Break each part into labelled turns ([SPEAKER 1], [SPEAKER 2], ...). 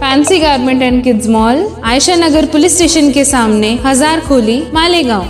[SPEAKER 1] Fancy garment and kids mall, Ayesha Nagar police station के सामने, हजारखोली, मालेगांव।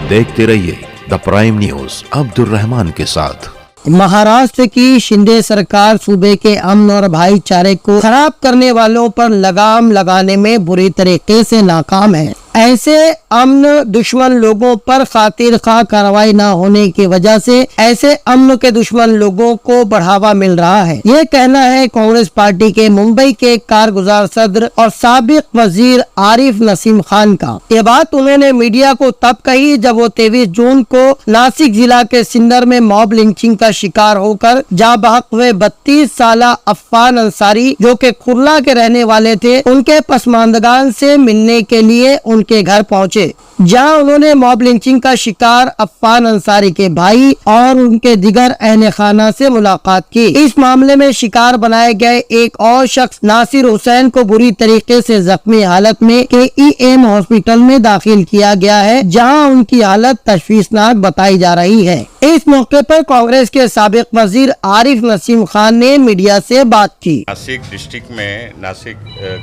[SPEAKER 2] देखते रहिए the prime news Abdul Rahman के साथ।
[SPEAKER 3] महाराष्ट्र की शिंदे सरकार सूबे के अमन और भाईचारे को खराब करने वालों पर लगाम लगाने में बुरी तरीके से नाकाम है। ऐसे अमन दुश्मन लोगों पर खातिर खा कार्रवाई न होने की वजह से ऐसे अमन के दुश्मन लोगों को बढ़ावा मिल रहा है। ये कहना है कांग्रेस पार्टी के मुंबई के कारगुजार सदर और साबिक वजीर आरिफ नसीम खान का। ये बात उन्होंने मीडिया को तब कही जब वो 23 जून को नासिक जिला के सिंदर में मॉब लिंचिंग का शिकार होकर जाँ बहक हुए 32 साल अफान अंसारी, जो के कुर्ला के रहने वाले थे, उनके पसमानदगान से मिलने के लिए उनके घर पहुंचे, जहां उन्होंने मॉब लिंचिंग का शिकार अफान अंसारी के भाई और उनके दिगर अहले खाना से मुलाकात की। इस मामले में शिकार बनाए गए एक और शख्स नासिर हुसैन को बुरी तरीके से जख्मी हालत में KEM हॉस्पिटल में दाखिल किया गया है, जहां उनकी हालत तशवीशनाक बताई जा रही है। इस मौके पर कांग्रेस के साबिक वजीर आरिफ नसीम खान ने मीडिया से बात की।
[SPEAKER 4] नासिक डिस्ट्रिक्ट में, नासिक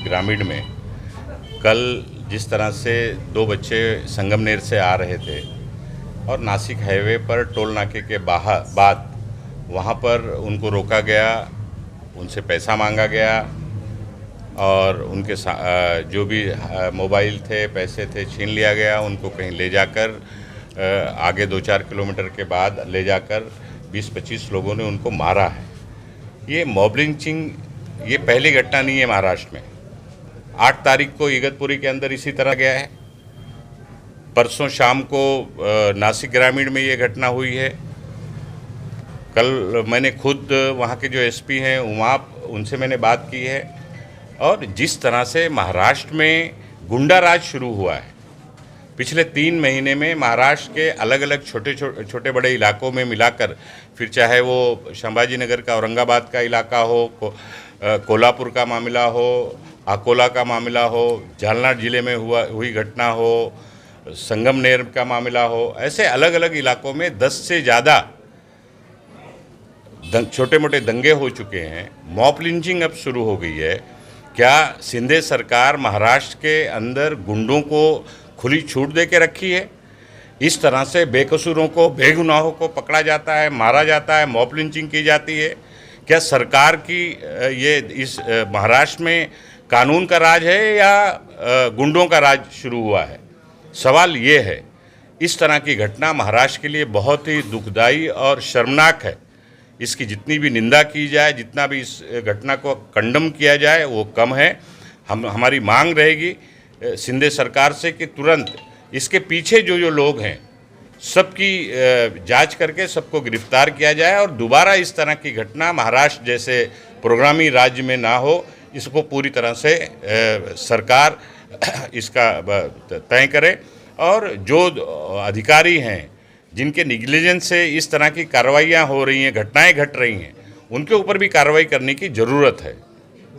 [SPEAKER 4] ग्रामीण में कल जिस तरह से 2 बच्चे संगमनेर से आ रहे थे और नासिक हाईवे पर टोल नाके के बाद वहाँ पर उनको रोका गया, उनसे पैसा मांगा गया और उनके जो भी मोबाइल थे, पैसे थे, छीन लिया गया। उनको कहीं ले जाकर आगे 2-4 किलोमीटर के बाद ले जाकर 20-25 लोगों ने उनको मारा है। ये मॉब लिंचिंग ये पहली घटना नहीं है महाराष्ट्र में। 8 तारीख को इगतपुरी के अंदर इसी तरह गया है। परसों शाम को नासिक ग्रामीण में ये घटना हुई है। कल मैंने खुद वहाँ के जो SP हैं उनसे मैंने बात की है। और जिस तरह से महाराष्ट्र में गुंडा राज शुरू हुआ है पिछले 3 महीने में, महाराष्ट्र के अलग अलग छोटे बड़े इलाकों में मिलाकर, फिर चाहे वो संभाजी नगर का, औरंगाबाद का इलाका हो, कोल्हापुर का मामला हो, अकोला का मामला हो, जालना जिले में हुई घटना हो, संगमनेर का मामला हो, ऐसे अलग अलग इलाकों में 10 से ज़्यादा छोटे मोटे दंगे हो चुके हैं। मॉब लिंचिंग अब शुरू हो गई है। क्या शिंदे सरकार महाराष्ट्र के अंदर गुंडों को खुली छूट दे के रखी है? इस तरह से बेकसूरों को, बेगुनाहों को पकड़ा जाता है, मारा जाता है, मॉब लिंचिंग की जाती है। क्या सरकार की ये इस महाराष्ट्र में कानून का राज है या गुंडों का राज शुरू हुआ है? सवाल ये है। इस तरह की घटना महाराष्ट्र के लिए बहुत ही दुखदाई और शर्मनाक है। इसकी जितनी भी निंदा की जाए, जितना भी इस घटना को कंडम किया जाए, वो कम है। हमारी मांग रहेगी शिंदे सरकार से कि तुरंत इसके पीछे जो लोग हैं सबकी जांच करके सबको गिरफ्तार किया जाए और दोबारा इस तरह की घटना महाराष्ट्र जैसे प्रोग्रामी राज्य में ना हो। इसको पूरी तरह से सरकार इसका तय करे और जो अधिकारी हैं जिनके निग्लिजेंस से इस तरह की कार्रवाइयाँ हो रही हैं, घटनाएं घट रही हैं, उनके ऊपर भी कार्रवाई करने की ज़रूरत है।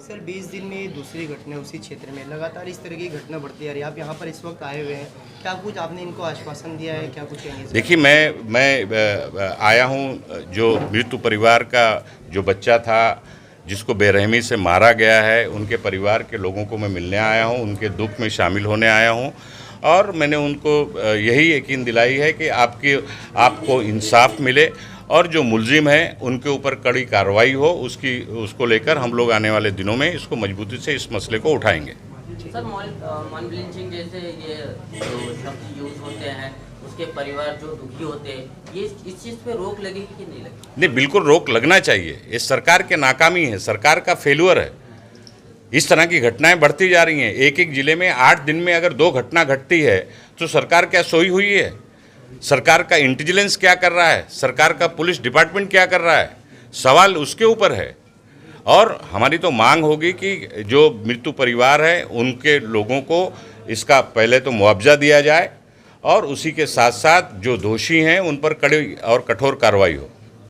[SPEAKER 5] सर 20 दिन में दूसरी घटना उसी क्षेत्र में लगातार इस तरह की घटना बढ़ती आ रही है। आप यहाँ पर इस वक्त आए हुए हैं, क्या कुछ आपने इनको आश्वासन दिया है? क्या कुछ कहेंगे?
[SPEAKER 4] देखिए, मैं आया हूँ, जो मृत्यु परिवार का जो बच्चा था जिसको बेरहमी से मारा गया है, उनके परिवार के लोगों को मैं मिलने आया हूँ, उनके दुख में शामिल होने आया हूँ और मैंने उनको यही यकीन दिलाई है कि आपको इंसाफ मिले और जो मुलजिम है उनके ऊपर कड़ी कार्रवाई हो। उसको लेकर हम लोग आने वाले दिनों में इसको मजबूती से इस मसले को उठाएंगे।
[SPEAKER 6] सर, मॉब लिंचिंग जैसे ये जो शब्द यूज होते हैं, उसके परिवार जो दुखी होते हैं, ये इस चीज़ पे रोक लगेगी कि नहीं लगेगी? नहीं, बिल्कुल रोक लगना चाहिए। ये सरकार की नाकामी है, सरकार का फेल्यूर है। इस तरह की घटनाएं बढ़ती जा रही हैं। एक जिले में 8 दिन में अगर 2 घटना घटती है तो सरकार क्या सोई हुई है? सरकार का इंटेलिजेंस क्या कर रहा है? सरकार का पुलिस डिपार्टमेंट क्या कर रहा है? सवाल उसके ऊपर है। और हमारी तो मांग होगी कि जो मृत्यु परिवार है उनके लोगों को इसका पहले तो मुआवजा दिया जाए और उसी के साथ साथ जो दोषी हैं उन पर कड़ी और कठोर कार्रवाई हो।